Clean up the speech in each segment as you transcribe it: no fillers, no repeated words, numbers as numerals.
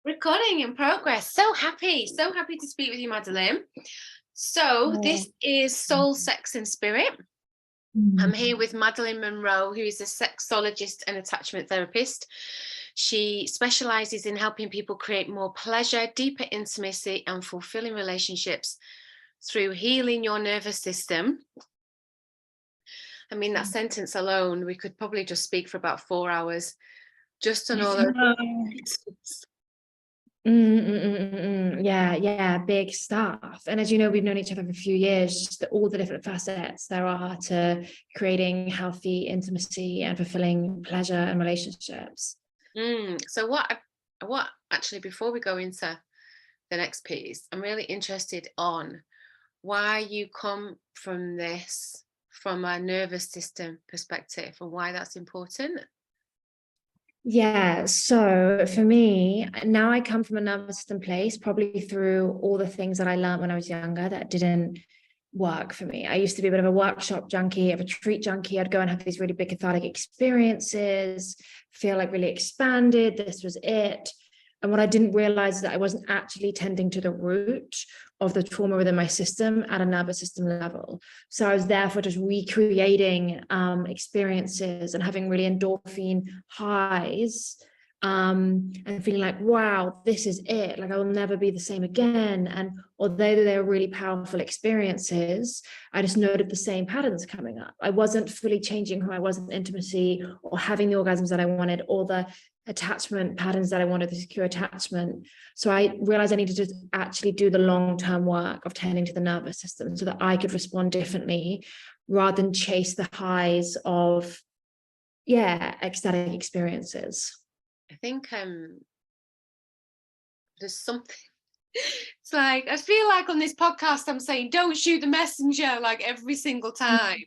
Recording in progress. So happy to speak with you, Madalaine. So this is Soul, Sex and Spirit. I'm here with Madalaine Munroe, who is a sexologist and attachment therapist. She specializes in helping people create more pleasure, deeper intimacy and fulfilling relationships through healing your nervous system. I mean, that sentence alone, we could probably just speak for about 4 hours just on all of Yeah, big stuff. And as you know, we've known each other for a few years, just all the different facets there are to creating healthy intimacy and fulfilling pleasure and relationships. So what actually, before we go into the next piece, I'm really interested on why you come from this from a nervous system perspective and why that's important. Yeah, so for me, now I come from a nervous system place, probably through all the things that I learned when I was younger that didn't work for me. I used to be a bit of a workshop junkie, a retreat junkie. I'd go and have these really big cathartic experiences, feel like really expanded. This was it. And what I didn't realize is that I wasn't actually tending to the root of the trauma within my system at a nervous system level. So I was therefore just recreating experiences and having really endorphin highs and feeling like, wow, this is it. Like I will never be the same again. And although they were really powerful experiences, I just noted the same patterns coming up. I wasn't fully changing who I was in intimacy or having the orgasms that I wanted or the attachment patterns that I wanted, the secure attachment. So I realized I needed to actually do the long-term work of tending to the nervous system so that I could respond differently rather than chase the highs of, ecstatic experiences. I think there's something, it's like, I feel like on this podcast, I'm saying, don't shoot the messenger like every single time,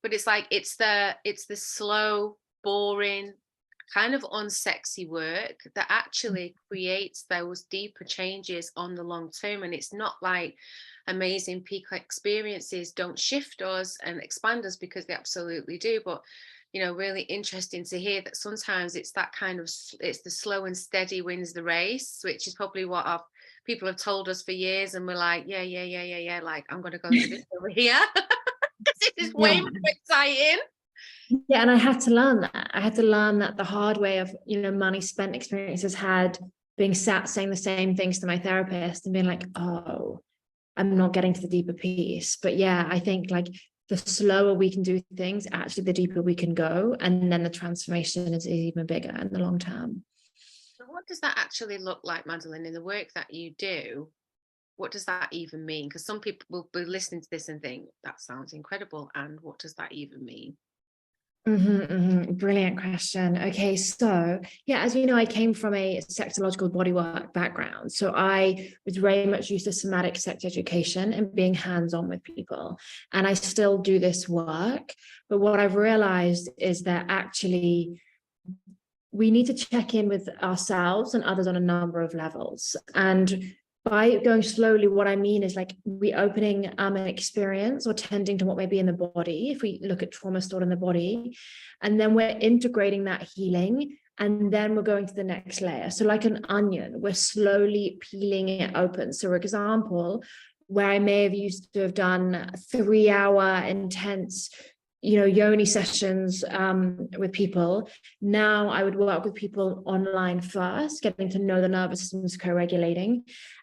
but it's like, it's the slow, boring, kind of unsexy work that actually creates those deeper changes on the long term. And it's not like amazing peak experiences don't shift us and expand us, because they absolutely do, but really interesting to hear that sometimes it's that kind of, it's the slow and steady wins the race, which is probably what people have told us for years, and we're like, yeah, like I'm going to go to this over here because this is way more exciting. Yeah, and I had to learn that. I had to learn that the hard way of, money spent experiences had being sat saying the same things to my therapist and being like, oh, I'm not getting to the deeper piece. But yeah, I think like the slower we can do things, actually the deeper we can go. And then the transformation is even bigger in the long term. So what does that actually look like, Madalaine, in the work that you do? What does that even mean? Because some people will be listening to this and think, that sounds incredible. And what does that even mean? Brilliant question. Okay, so yeah, as you know, I came from a sexological bodywork background. So I was very much used to somatic sex education and being hands-on with people. And I still do this work. But what I've realized is that actually we need to check in with ourselves and others on a number of levels. And by going slowly, what I mean is like reopening an experience or tending to what may be in the body, if we look at trauma stored in the body, and then we're integrating that healing, and then we're going to the next layer. So like an onion, we're slowly peeling it open. So for example, where I may have used to have done 3-hour intense yoni sessions with people. Now I would work with people online first, getting to know the nervous system is co-regulating.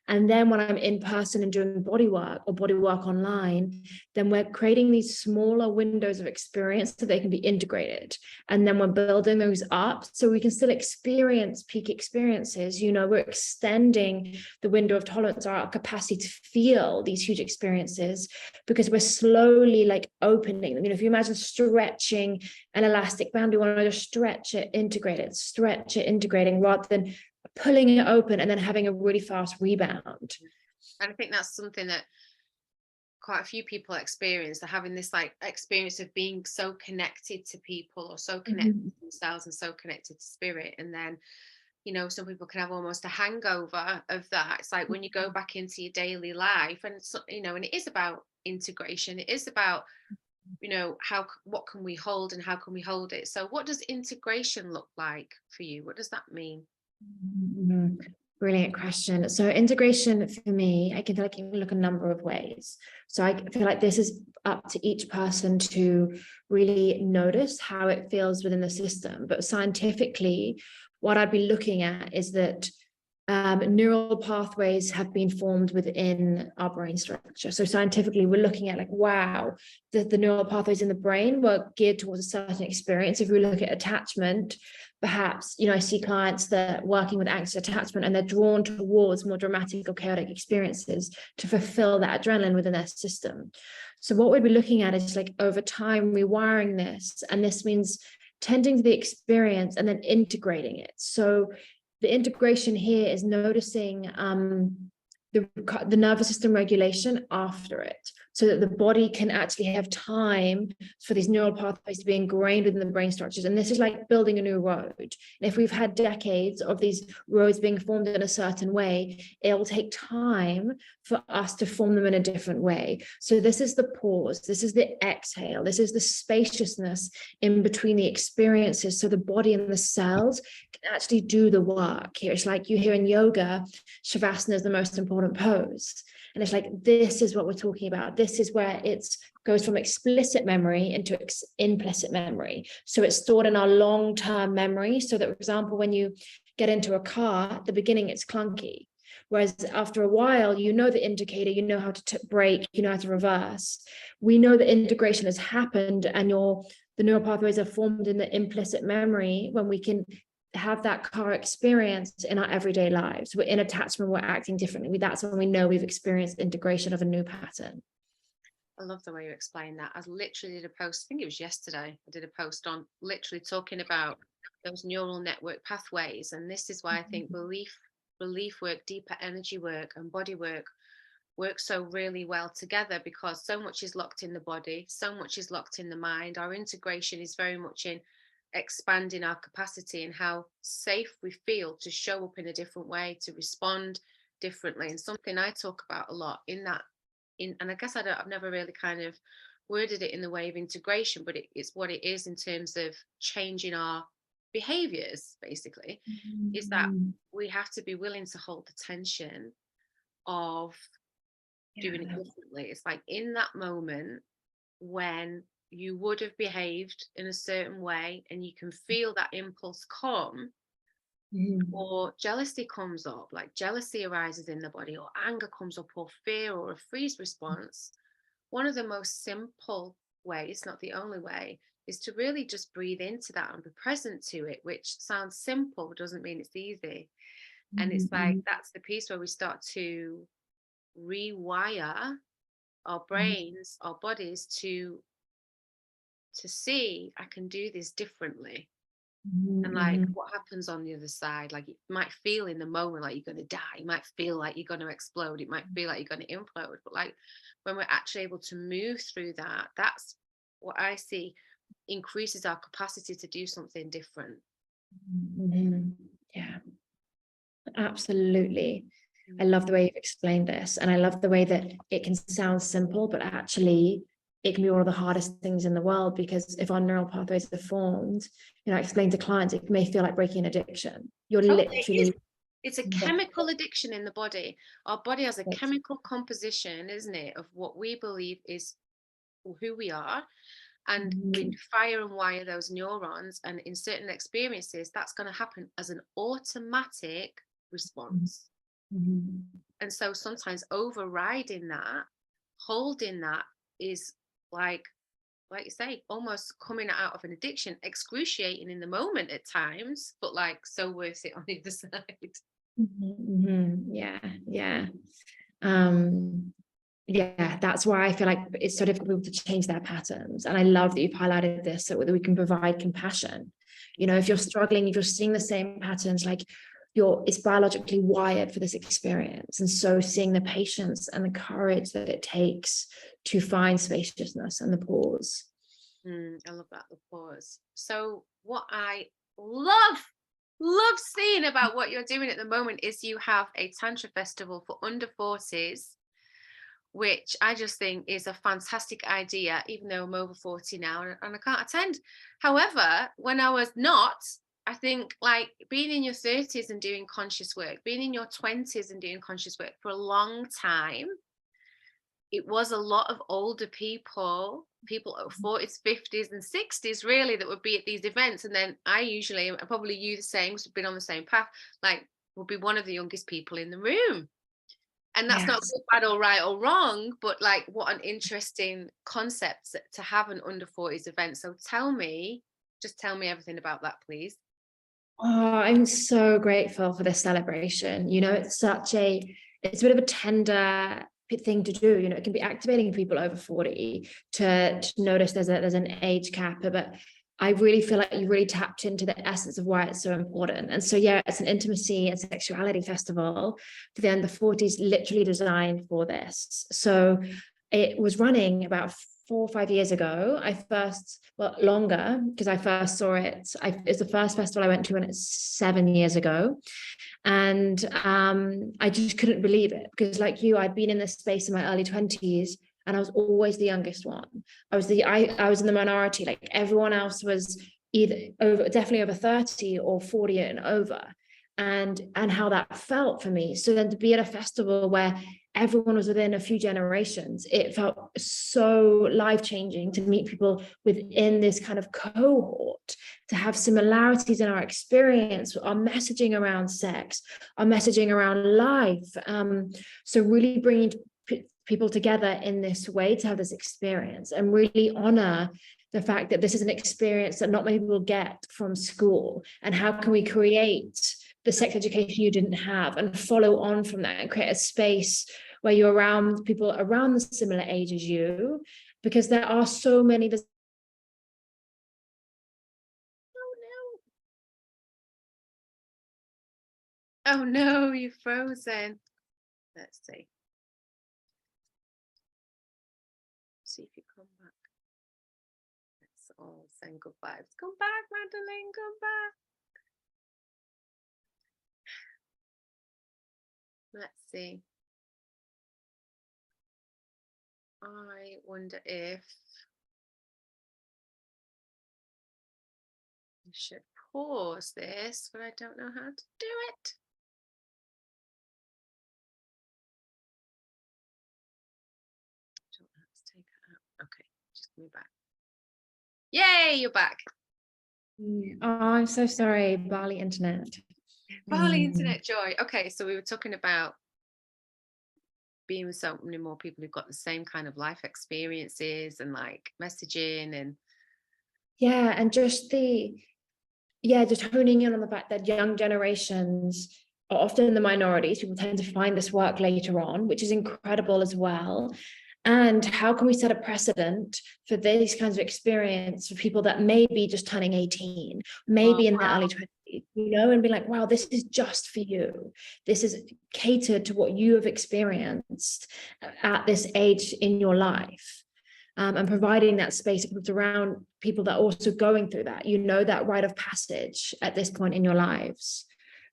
And then when I'm in person and doing body work or body work online, then we're creating these smaller windows of experience so they can be integrated. And then we're building those up so we can still experience peak experiences. We're extending the window of tolerance, our capacity to feel these huge experiences, because we're slowly like opening them. If you imagine stretching an elastic band, we want to just stretch it, integrating rather than pulling it open and then having a really fast rebound. And I think that's something that quite a few people experience. They're having this like experience of being so connected to people or so connected to themselves and so connected to spirit. And then, some people can have almost a hangover of that. It's like when you go back into your daily life, and and it is about integration. It is about, what can we hold and how can we hold it? So what does integration look like for you? What does that mean? Brilliant question. So integration for me, I can feel like it can look a number of ways. So I feel like this is up to each person to really notice how it feels within the system. But scientifically, what I'd be looking at is that neural pathways have been formed within our brain structure. So scientifically, we're looking at like, wow, the neural pathways in the brain were geared towards a certain experience. If we look at attachment, perhaps, I see clients that are working with anxious attachment and they're drawn towards more dramatic or chaotic experiences to fulfill that adrenaline within their system. So what we'd be looking at is like over time rewiring this, and this means tending to the experience and then integrating it. So the integration here is noticing the nervous system regulation after it, so that the body can actually have time for these neural pathways to be ingrained within the brain structures. And this is like building a new road. And if we've had decades of these roads being formed in a certain way, it will take time for us to form them in a different way. So this is the pause, this is the exhale, this is the spaciousness in between the experiences, so the body and the cells can actually do the work here. It's like you hear in yoga, Shavasana is the most important pose. And it's like, this is what we're talking about. This is where it goes from explicit memory into implicit memory. So it's stored in our long-term memory. So that, for example, when you get into a car, at the beginning, it's clunky. Whereas after a while, you know the indicator, you know how to brake, you know how to reverse. We know the integration has happened, and the neural pathways are formed in the implicit memory when we can have that car experience in our everyday lives. We're in attachment, we're acting differently. That's when we know we've experienced integration of a new pattern. I love the way you explain that. I literally did a post, I think it was yesterday, I did a post on literally talking about those neural network pathways. And this is why I think belief work, deeper energy work, and body work so really well together, because so much is locked in the body, so much is locked in the mind. Our integration is very much in expanding our capacity and how safe we feel to show up in a different way, to respond differently. And something I talk about a lot and I guess I've never really kind of worded it in the way of integration, but it's what it is in terms of changing our behaviours, basically, is that we have to be willing to hold the tension of doing it differently. It's like in that moment when you would have behaved in a certain way and you can feel that impulse come, or jealousy comes up, like jealousy arises in the body, or anger comes up, or fear, or a freeze response. One of the most simple ways, not the only way, is to really just breathe into that and be present to it, which sounds simple, but doesn't mean it's easy. And it's like, that's the piece where we start to rewire our brains, our bodies to see, I can do this differently. And like, what happens on the other side? Like, it might feel in the moment like you're going to die, it might feel like you're going to explode, it might feel like you're going to implode, but like when we're actually able to move through that, that's what I see increases our capacity to do something different. Yeah, absolutely. I love the way you've explained this, and I love the way that it can sound simple, but actually it can be one of the hardest things in the world, because if our neural pathways are formed, I explain to clients, it may feel like breaking an addiction. You're literally... It's a chemical addiction in the body. Our body has a chemical composition, isn't it, of what we believe is who we are. And we fire and wire those neurons. And in certain experiences, that's going to happen as an automatic response. And so sometimes overriding that, holding that, is like you say, almost coming out of an addiction, excruciating in the moment at times, but like so worth it on the other side. Yeah, that's why I feel like it's so difficult to change their patterns. And I love that you've highlighted this, so that we can provide compassion. If you're struggling, if you're seeing the same patterns, like it's biologically wired for this experience. And so seeing the patience and the courage that it takes to find spaciousness and the pause. I love that, the pause. So what I love seeing about what you're doing at the moment is you have a Tantra festival for under 40s, which I just think is a fantastic idea, even though I'm over 40 now and I can't attend. However, when I was not I think like being in your 30s and doing conscious work, being in your 20s and doing conscious work for a long time, it was a lot of older people at 40s, 50s, and 60s really that would be at these events. And then I usually, and probably you the same, because we've been on the same path, like would be one of the youngest people in the room. And that's not Yes. good, bad, or right or wrong, but like what an interesting concept to have an under 40s event. So just tell me everything about that, please. Oh, I'm so grateful for this celebration. You know, it's a bit of a tender thing to do. You know, it can be activating for people over 40 to notice there's an age cap, but I really feel like you really tapped into the essence of why it's so important. And so, yeah, it's an intimacy and sexuality festival for the under 40s, literally designed for this. So it was running about 4 or 5 years ago. Longer, because I first saw it. It's the first festival I went to, and it's 7 years ago. And I just couldn't believe it, because like you, I'd been in this space in my early 20s, and I was always the youngest one. I was in the minority. Like everyone else was definitely over 30 or 40 and over. And how that felt for me. So then to be at a festival where everyone was within a few generations, it felt so life-changing to meet people within this kind of cohort, to have similarities in our experience, our messaging around sex, our messaging around life. So really bringing people together in this way to have this experience, and really honor the fact that this is an experience that not many people get from school. And how can we create the sex education you didn't have, and follow on from that, and create a space where you're around people around the similar age as you, because there are so many. Oh no, you're frozen. Let's see. See if you come back. Let's all send good vibes. Come back, Madalaine, come back. Let's see. I wonder if I should pause this, but I don't know how to do it. Don't know how to take it out. Okay, just come back. Yay, you're back. Oh, I'm so sorry, Bali internet. Bali internet joy. Okay, so we were talking about being with so many more people who've got the same kind of life experiences and like messaging and Yeah, and just honing in on the fact that young generations are often the minorities. People tend to find this work later on, which is incredible as well. And how can we set a precedent for these kinds of experience for people that may be just turning 18, maybe in their early 20s, and be like, wow, this is just for you. This is catered to what you have experienced at this age in your life. And providing that space around people that are also going through that, that rite of passage at this point in your lives.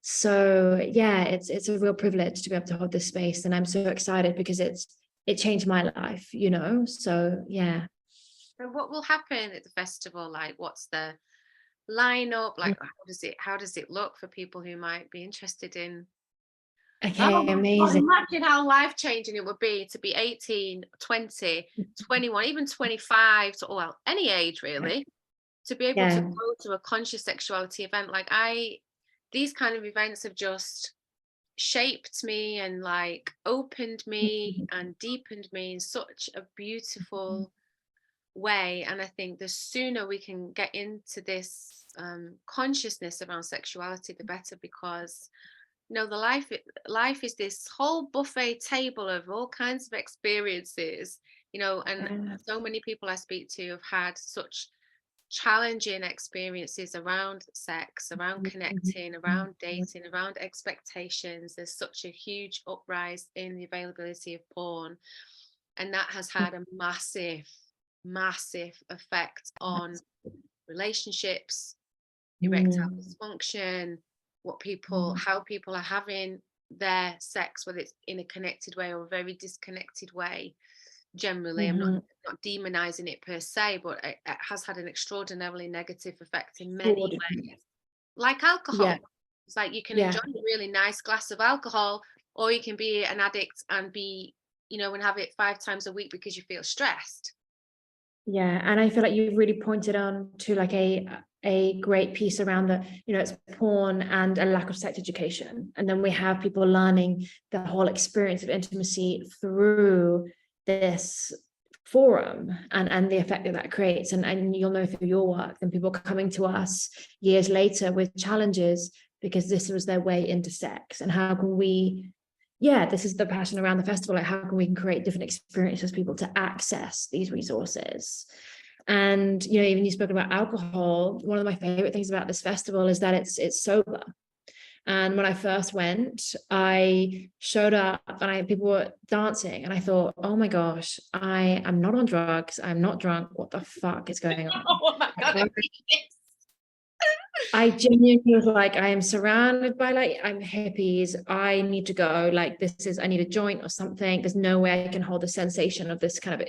So yeah, it's a real privilege to be able to hold this space, and I'm so excited because it changed my life. So yeah. So what will happen at the festival? Like, what's the lineup? Like, how does it look for people who might be interested in? Okay, amazing. Imagine how life-changing it would be to be 18, 20, 21, even 25, any age really, to be able to go to a conscious sexuality event. Like these kind of events have just shaped me and like opened me and deepened me in such a beautiful way. And I think the sooner we can get into this consciousness around sexuality, the better, because the life is this whole buffet table of all kinds of experiences, and so many people I speak to have had such challenging experiences around sex, around connecting, around dating, around expectations. There's such a huge uprise in the availability of porn, and that has had a massive effect on relationships, erectile dysfunction, how people are having their sex, whether it's in a connected way or a very disconnected way. Generally, I'm not demonizing it per se, but it has had an extraordinarily negative effect in many ways. like alcohol. Yeah. It's like you can Yeah. enjoy a really nice glass of alcohol, or you can be an addict and be, and have it 5 times a week because you feel stressed. Yeah, and I feel like you really pointed on to like a great piece around the, it's porn and a lack of sex education. And then we have people learning the whole experience of intimacy through this forum and the effect that creates. And you'll know through your work, and people coming to us years later with challenges because this was their way into sex. And how can we, this is the passion around the festival, like how can we create different experiences for people to access these resources. And even you spoke about alcohol. One of my favorite things about this festival is that it's sober. And when I first went, I showed up and people were dancing, and I thought, oh my gosh, I am not on drugs, I'm not drunk, what the fuck is going on? Oh my God. I genuinely was like, I am surrounded by I'm hippies. I need to go. I need a joint or something. There's no way I can hold the sensation of this kind of,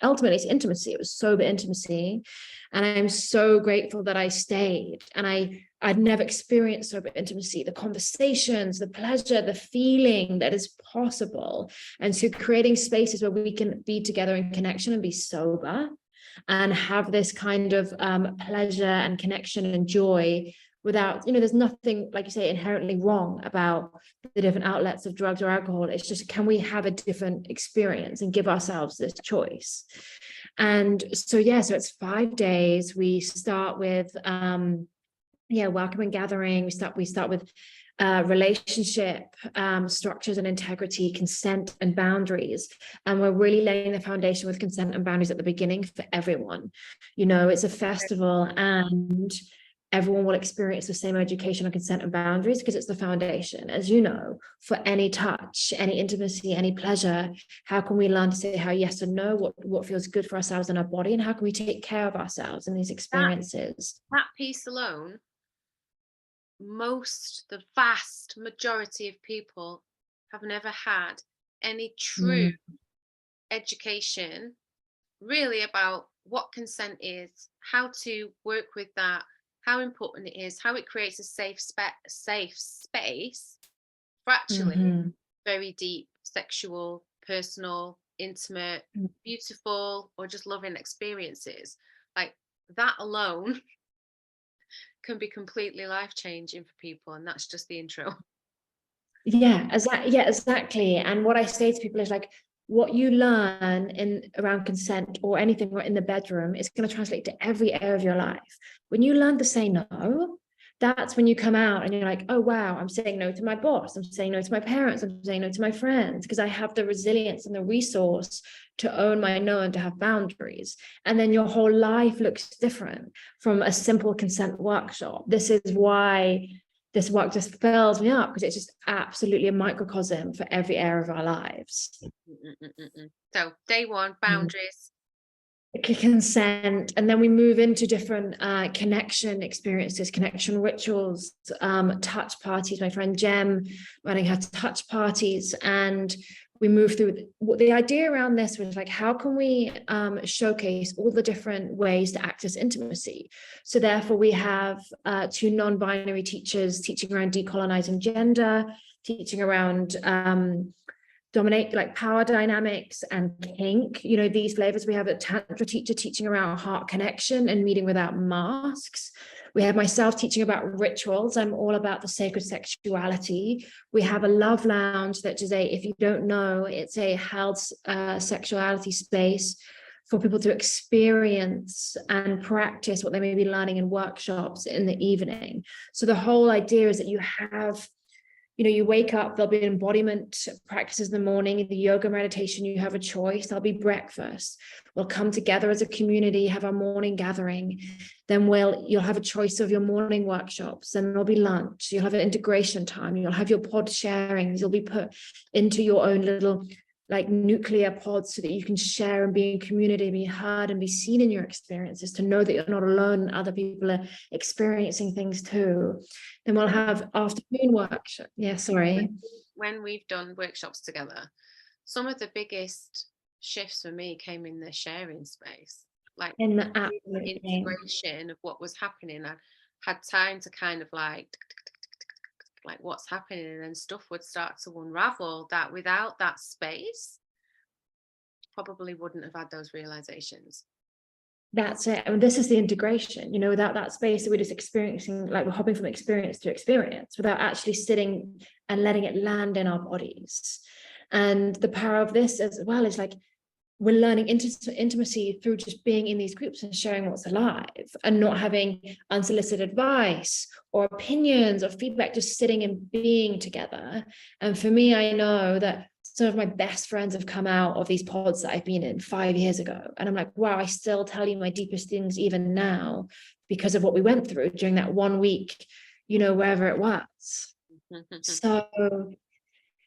ultimately it's intimacy. It was sober intimacy. And I'm so grateful that I stayed. And I'd never experienced sober intimacy, the conversations, the pleasure, the feeling that is possible. And so creating spaces where we can be together in connection and be sober and have this kind of pleasure and connection and joy without, there's nothing, like you say, inherently wrong about the different outlets of drugs or alcohol. It's just, can we have a different experience and give ourselves this choice? And so, so it's 5 days. We start with, welcome and gathering. We start with relationship structures and integrity, consent and boundaries. And we're really laying the foundation with consent and boundaries at the beginning for everyone. It's a festival and everyone will experience the same education on consent and boundaries because it's the foundation, as you know, for any touch, any intimacy, any pleasure. How can we learn to say how yes and no, what feels good for ourselves and our body, and how can we take care of ourselves in these experiences? That piece alone, the vast majority of people have never had any true education really about what consent is, how to work with that, how important it is, how it creates a safe space for actually very deep, sexual, personal, intimate, beautiful, or just loving experiences. Like that alone can be completely life-changing for people, and that's just the intro. Exactly. And what I say to people is what you learn around consent or anything in the bedroom is going to translate to every area of your life. When you learn to say no, that's when you come out and you're like, oh wow, I'm saying no to my boss, I'm saying no to my parents, I'm saying no to my friends, because I have the resilience and the resource to own my no and to have boundaries. And then your whole life looks different from a simple consent workshop. This is why this work just fills me up, because it's just absolutely a microcosm for every area of our lives. So day one, boundaries. Consent, and then we move into different connection experiences, connection rituals, touch parties. My friend Jem running her touch parties, and we move through the idea around this was how can we showcase all the different ways to access intimacy. So therefore we have 2 non-binary teachers teaching around decolonizing gender, teaching around dominate power dynamics and kink, these flavors. We have a tantra teacher teaching around heart connection and meeting without masks. We have myself teaching about rituals. I'm all about the sacred sexuality. We have a love lounge that is if you don't know, it's a health sexuality space for people to experience and practice what they may be learning in workshops in the evening. So the whole idea is that you have, you wake up, there'll be embodiment practices in the morning, the yoga meditation, you have a choice, there'll be breakfast. We'll come together as a community, have our morning gathering. Then you'll have a choice of your morning workshops, and there'll be lunch, you'll have an integration time, you'll have your pod sharings, you'll be put into your own little nuclear pods so that you can share and be in community, be heard and be seen in your experiences, to know that you're not alone and other people are experiencing things too. Then we'll have afternoon workshop. Yeah, sorry. When we've done workshops together, some of the biggest shifts for me came in the sharing space, in the integration of what was happening. had time to kind of like what's happening, and then stuff would start to unravel, that without that space probably wouldn't have had those realizations. That's it. And this is the integration, you know, without that space that we're just experiencing, like we're hopping from experience to experience without actually sitting and letting it land in our bodies. And the power of this as well is like, we're learning intimacy through just being in these groups and sharing what's alive, and not having unsolicited advice or opinions or feedback, just sitting and being together. And for me, I know that some of my best friends have come out of these pods that I've been in 5 years ago. And I'm like, wow, I still tell you my deepest things even now because of what we went through during that 1 week, you know, wherever it was. So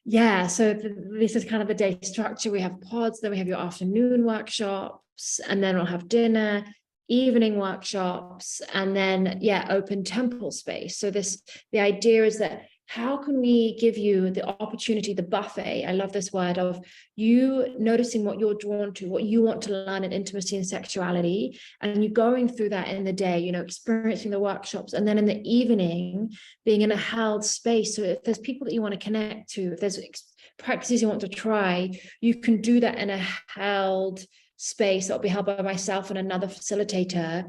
yeah, so this is kind of the day structure. We have pods, then we have your afternoon workshops, and then we'll have dinner, evening workshops, and then open temple space. So the idea is that how can we give you the opportunity, the buffet, I love this word, of you noticing what you're drawn to, what you want to learn in intimacy and sexuality, and you going through that in the day, you know, experiencing the workshops, and then in the evening being in a held space. So if there's people that you want to connect to, if there's practices you want to try, you can do that in a held space that will be held by myself and another facilitator,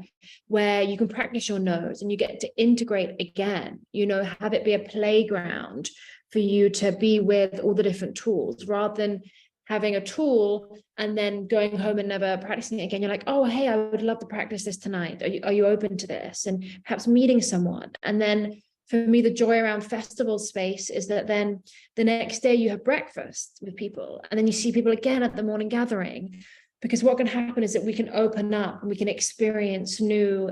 where you can practice your nose and you get to integrate again, you know, have it be a playground for you to be with all the different tools, rather than having a tool and then going home and never practicing it again. You're like, oh, hey, I would love to practice this tonight. Are you open to this? And perhaps meeting someone. And then for me, the joy around festival space is that then the next day you have breakfast with people, and then you see people again at the morning gathering. Because what can happen is that we can open up and we can experience new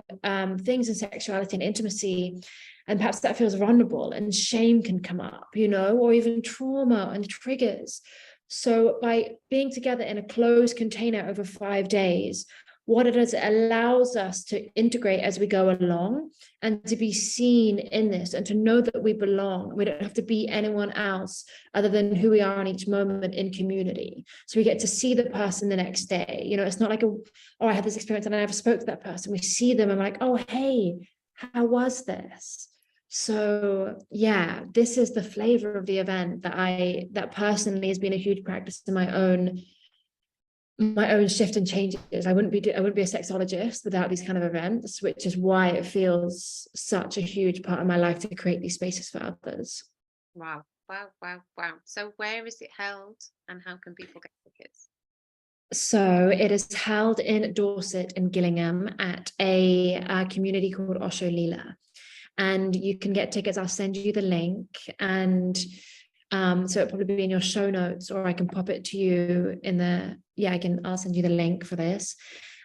things in sexuality and intimacy. And perhaps that feels vulnerable, and shame can come up, you know, or even trauma and triggers. So by being together in a closed container over 5 days, what it is, it allows us to integrate as we go along, and to be seen in this, and to know that we belong. We don't have to be anyone else other than who we are in each moment in community. So we get to see the person the next day. You know, it's not like, I had this experience and I never spoke to that person. We see them and we're like, oh, hey, how was this? So yeah, this is the flavor of the event that personally has been a huge practice in my own shift and changes. I wouldn't be a sexologist without these kind of events, which is why it feels such a huge part of my life to create these spaces for others. Wow. So where is it held, and how can people get tickets? So it is held in Dorset in Gillingham at a community called Osho Lila. And you can get tickets. I'll send you the link, and so it'll probably be in your show notes, or I can pop it to you I'll send you the link for this.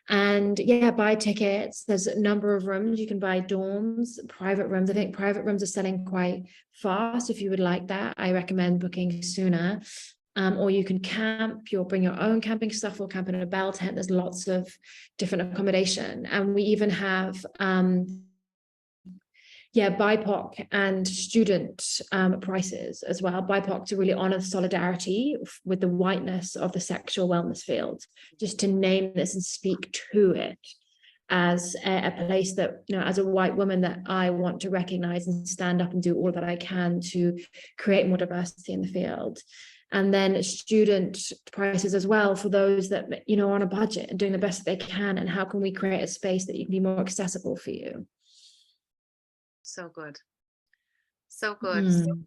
And buy tickets. There's a number of rooms. You can buy dorms, private rooms. I think private rooms are selling quite fast. If you would like that, I recommend booking sooner. Or you can camp. You'll bring your own camping stuff, or camp in a bell tent. There's lots of different accommodation. And we even have BIPOC and student prices as well. BIPOC to really honor solidarity with the whiteness of the sexual wellness field, just to name this and speak to it as a place that, you know, as a white woman, that I want to recognize and stand up and do all that I can to create more diversity in the field. And then student prices as well, for those that, you know, are on a budget and doing the best that they can. And how can we create a space that you can be more accessible for you? So good, so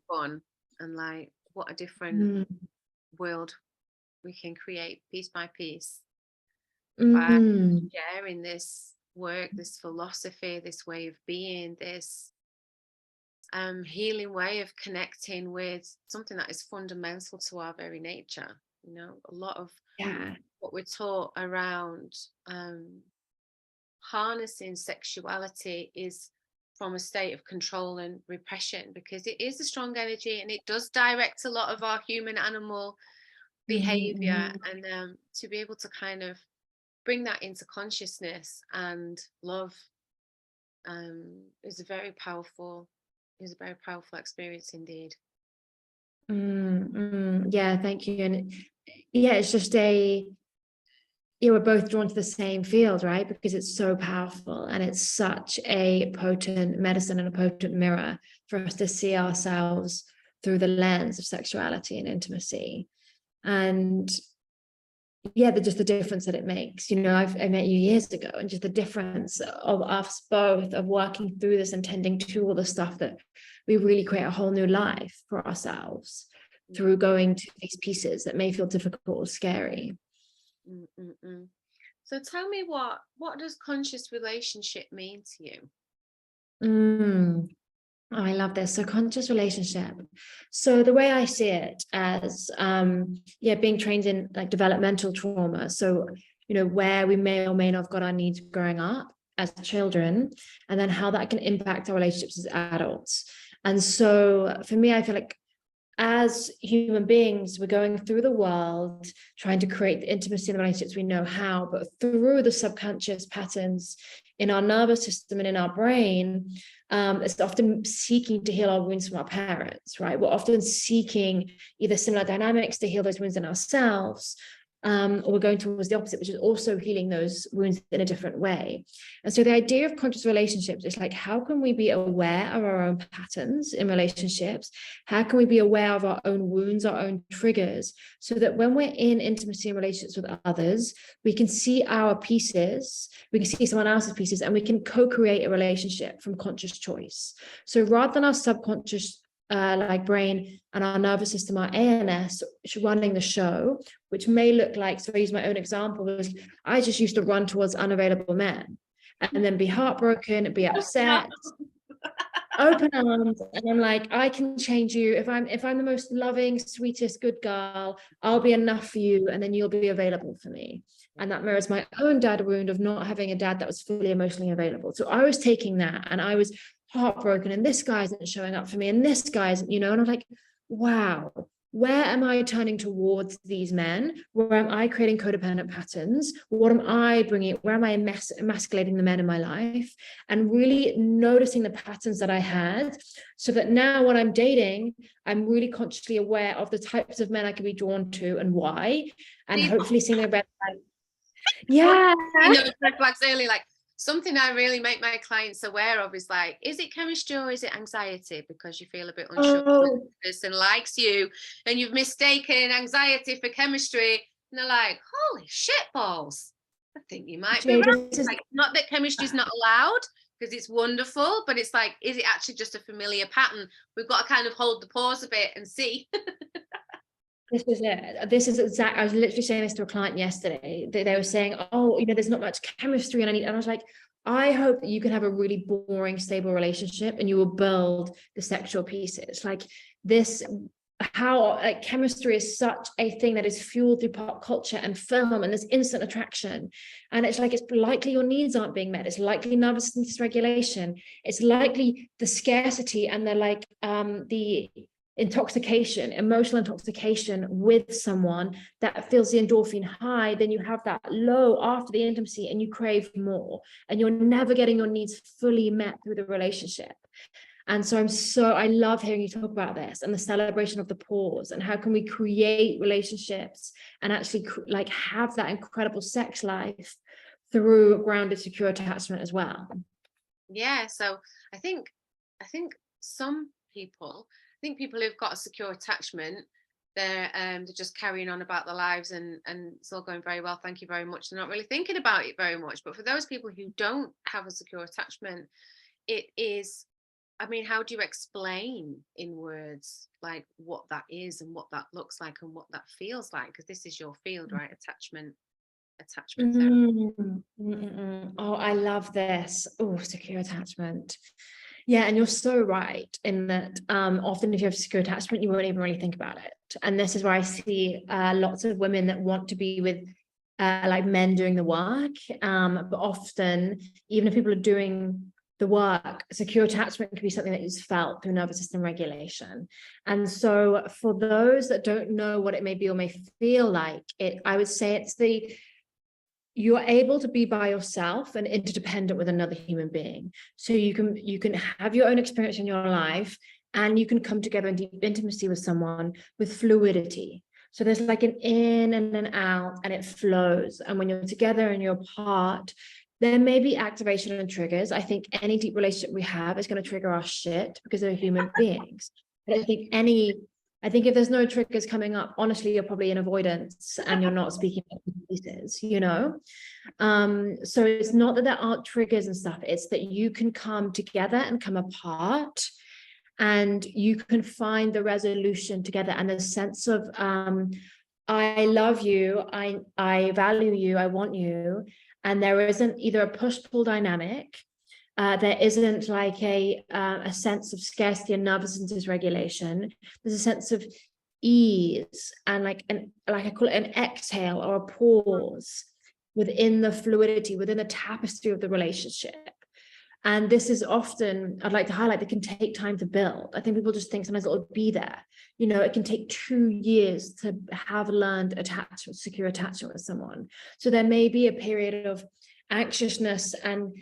fun, and like, what a different world we can create piece by piece by sharing this work, this philosophy, this way of being, this healing way of connecting with something that is fundamental to our very nature. You know, a lot of what we're taught around harnessing sexuality is from a state of control and repression, because it is a strong energy and it does direct a lot of our human animal behavior. And to be able to kind of bring that into consciousness and love is a very powerful experience indeed. Yeah, thank you. And it's just we're both drawn to the same field, right? Because it's so powerful and it's such a potent medicine and a potent mirror for us to see ourselves through the lens of sexuality and intimacy. And yeah, just the difference that it makes. You know, I met you years ago, and just the difference of us both of working through this and tending to all the stuff that we really create a whole new life for ourselves through going to these pieces that may feel difficult or scary. So tell me, what does conscious relationship mean to you? Oh, I love this. So conscious relationship. So the way I see it as, being trained in like developmental trauma. So, you know, where we may or may not have got our needs growing up as children, and then how that can impact our relationships as adults. And so for me, I feel like as human beings, we're going through the world trying to create the intimacy in the relationships we know how, but through the subconscious patterns in our nervous system and in our brain, it's often seeking to heal our wounds from our parents, right? We're often seeking either similar dynamics to heal those wounds in ourselves, or we're going towards the opposite, which is also healing those wounds in a different way. And so the idea of conscious relationships is like, how can we be aware of our own patterns in relationships? How can we be aware of our own wounds, our own triggers, so that when we're in intimacy and relationships with others, we can see our pieces, we can see someone else's pieces, and we can co-create a relationship from conscious choice. So rather than our subconscious like brain and our nervous system, our ANS running the show, which may look like, so I use my own example, was I just used to run towards unavailable men and then be heartbroken, be upset, open arms, and I'm like, I can change you. If I'm the most loving, sweetest, good girl, I'll be enough for you, and then you'll be available for me. And that mirrors my own dad wound of not having a dad that was fully emotionally available. So I was taking that and I was heartbroken, and this guy isn't showing up for me, and this guy isn't, you know, and I'm like, wow, where am I turning towards these men? Where am I creating codependent patterns? What am I bringing? Where am I emasculating the men in my life? And really noticing the patterns that I had, so that now when I'm dating, I'm really consciously aware of the types of men I can be drawn to and why, and hopefully seeing the red flag. Yeah. You know, red flags early, like, something I really make my clients aware of is like, is it chemistry or is it anxiety? Because you feel a bit unsure. Oh. This person likes you and you've mistaken anxiety for chemistry. And they're like, holy shit balls. I think you might be right. Like, not that chemistry is not allowed, because it's wonderful, but it's like, is it actually just a familiar pattern? We've got to kind of hold the pause a bit and see. This is it. This is exact. I was literally saying this to a client yesterday. They were saying, oh, you know, there's not much chemistry and I was like, I hope that you can have a really boring, stable relationship and you will build the sexual pieces. Like this, how like chemistry is such a thing that is fueled through pop culture and film, and there's instant attraction. And it's like, it's likely your needs aren't being met. It's likely nervous system dysregulation. It's likely the scarcity and the intoxication, emotional intoxication with someone that feels the endorphin high, then you have that low after the intimacy and you crave more, and you're never getting your needs fully met through the relationship. And so I love hearing you talk about this and the celebration of the pause, and how can we create relationships and actually like have that incredible sex life through grounded, secure attachment as well. Yeah, so I think some people, who've got a secure attachment, they're just carrying on about their lives and it's all going very well, thank you very much. They're not really thinking about it very much. But for those people who don't have a secure attachment, it is, I mean, how do you explain in words like what that is and what that looks like and what that feels like? Because this is your field, right? Attachment therapy. Oh, I love this. Oh, secure attachment. Yeah, and you're so right in that often if you have secure attachment, you won't even really think about it. And this is where I see lots of women that want to be with like men doing the work. But often, even if people are doing the work, secure attachment can be something that is felt through nervous system regulation. And so for those that don't know what it may be or may feel like, I would say it's you're able to be by yourself and interdependent with another human being. So you can have your own experience in your life, and you can come together in deep intimacy with someone with fluidity. So there's like an in and an out, and it flows. And when you're together and you're apart, there may be activation and triggers. I think any deep relationship we have is going to trigger our shit because they're human beings. But I think if there's no triggers coming up, honestly, you're probably in avoidance and you're not speaking pieces, you know? So it's not that there aren't triggers and stuff, it's that you can come together and come apart, and you can find the resolution together, and the sense of I love you, I value you, I want you, and there isn't either a push-pull dynamic, there isn't like a sense of scarcity and nervousness dysregulation. There's a sense of ease and like I call it an exhale or a pause within the fluidity, within the tapestry of the relationship. And this is often, I'd like to highlight, that can take time to build. I think people just think sometimes it'll be there. You know, it can take 2 years to have learned attachment, secure attachment with someone. So there may be a period of anxiousness and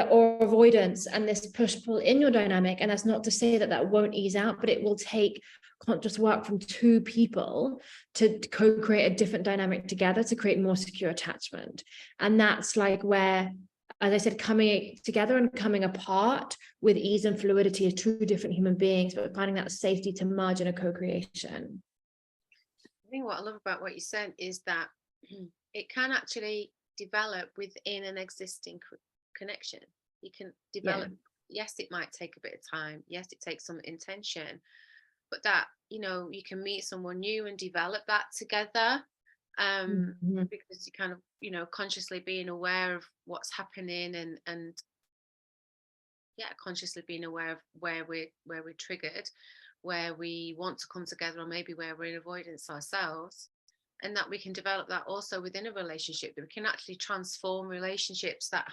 or avoidance and this push-pull in your dynamic. And that's not to say that that won't ease out, but it will take conscious work from 2 people to co-create a different dynamic together to create more secure attachment. And that's like where, as I said, coming together and coming apart with ease and fluidity as 2 different human beings, but finding that safety to merge in a co-creation. I think what I love about what you said is that it can actually develop within an existing connection. You can develop, yes, it might take a bit of time. Yes, it takes some intention, but that, you know, you can meet someone new and develop that together. Because you kind of, you know, consciously being aware of what's happening and consciously being aware of where we're triggered, where we want to come together, or maybe where we're in avoidance ourselves, and that we can develop that also within a relationship, that we can actually transform relationships that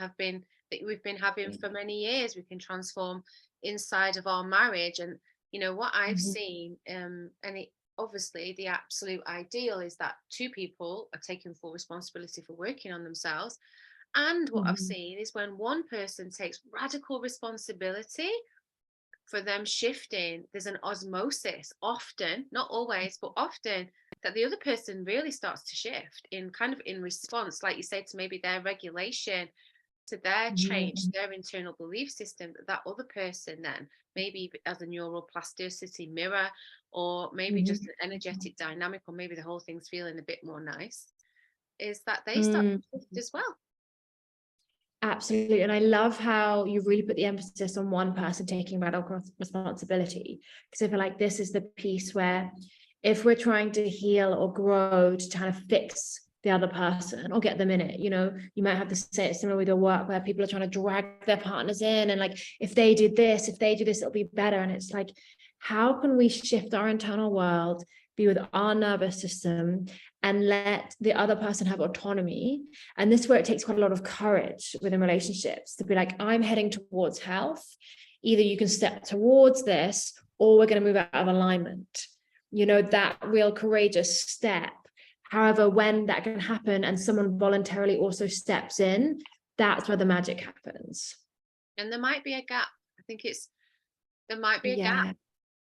we've been having for many years. We can transform inside of our marriage. And you know what I've seen, and it obviously the absolute ideal is that 2 people are taking full responsibility for working on themselves. And what I've seen is when one person takes radical responsibility for them shifting, there's an osmosis, often, not always, but often, that the other person really starts to shift in kind of in response, like you say, to maybe their regulation, to their change, their internal belief system, that other person then maybe as a neuroplasticity mirror, or maybe just an energetic dynamic, or maybe the whole thing's feeling a bit more nice, is that they start to shift as well. Absolutely. And I love how you really put the emphasis on one person taking radical responsibility, because I feel like this is the piece where if we're trying to heal or grow to kind of fix the other person or get them in it, you know, you might have to say it similar with your work, where people are trying to drag their partners in, and like, if they do this, it'll be better. And it's like, how can we shift our internal world, be with our nervous system, and let the other person have autonomy? And this is where it takes quite a lot of courage within relationships to be like, I'm heading towards health. Either you can step towards this, or we're going to move out of alignment. You know, that real courageous step. However, when that can happen and someone voluntarily also steps in, that's where the magic happens. And there might be a gap. I think there might be a gap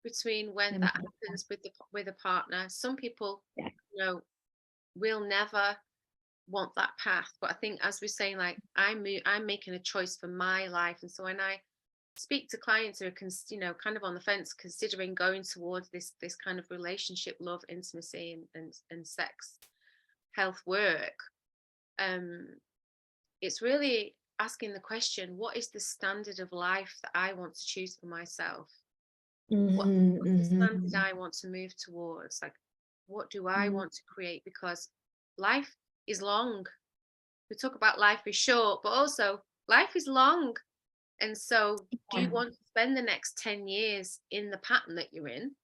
between when that happens with a partner. Some people, you know, will never want that path. But I think, as we're saying, like, I'm making a choice for my life. And so when I speak to clients who are, you know, kind of on the fence, considering going towards this kind of relationship, love, intimacy, and sex health work, it's really asking the question, what is the standard of life that I want to choose for myself? What's the standard I want to move towards? Like, what do I want to create? Because life is long. We talk about life is short, but also life is long. And so do you want to spend the next 10 years in the pattern that you're in?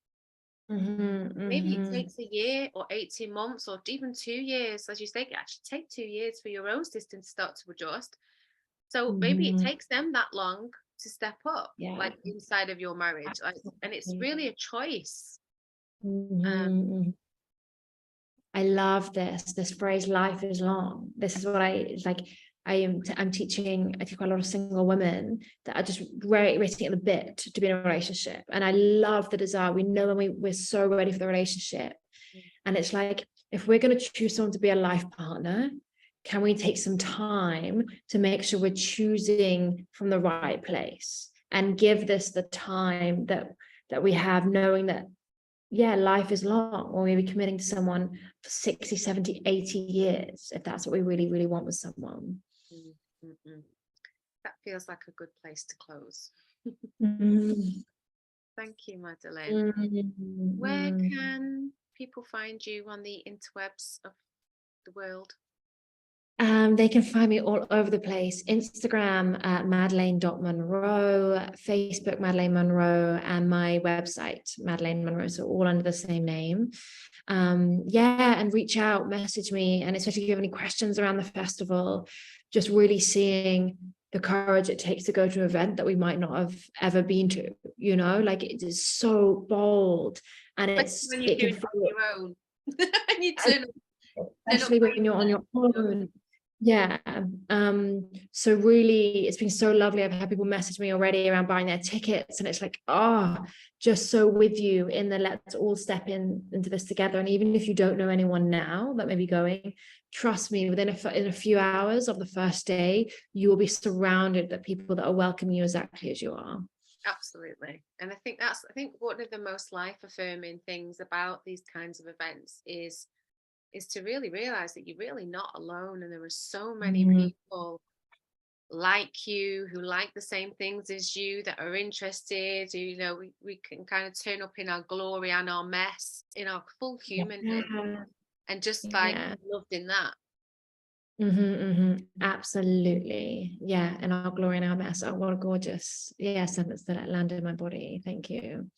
Maybe it takes a year or 18 months or even 2 years. As you say, it actually take 2 years for your own system to start to adjust. So maybe it takes them that long to step up, like inside of your marriage. Like, and it's really a choice. I love this phrase, life is long. This is what I like. I'm teaching, I think, quite a lot of single women that are just waiting at the bit to be in a relationship. And I love the desire. We know when we're so ready for the relationship. And it's like, if we're going to choose someone to be a life partner, can we take some time to make sure we're choosing from the right place and give this the time that we have, knowing that, yeah, life is long, or maybe committing to someone for 60, 70, 80 years, if that's what we really, really want with someone. Mm-hmm. That feels like a good place to close. Thank you, Madalaine. Where can people find you on the interwebs of the world? They can find me all over the place. Instagram at Madalaine.Munroe, Facebook Madalaine Munroe, and my website Madalaine Munroe, so all under the same name. And reach out, message me, and especially if you have any questions around the festival, just really seeing the courage it takes to go to an event that we might not have ever been to, you know, like it is so bold, and when you do it on your own. And you turn especially when you're on your own. Yeah. So really, it's been so lovely. I've had people message me already around buying their tickets, and it's like, just so with you in the let's all step into this together. And even if you don't know anyone now that may be going, trust me, in a few hours of the first day, you will be surrounded by people that are welcoming you exactly as you are. Absolutely. And I think one of the most life affirming things about these kinds of events is to really realize that you're really not alone, and there are so many people like you who like the same things as you, that are interested, who, you know, we can kind of turn up in our glory and our mess, in our full humanness, and just like loved in that. Absolutely. Yeah. And our glory and our mess. Oh, what a gorgeous sentence that landed in my body. Thank you.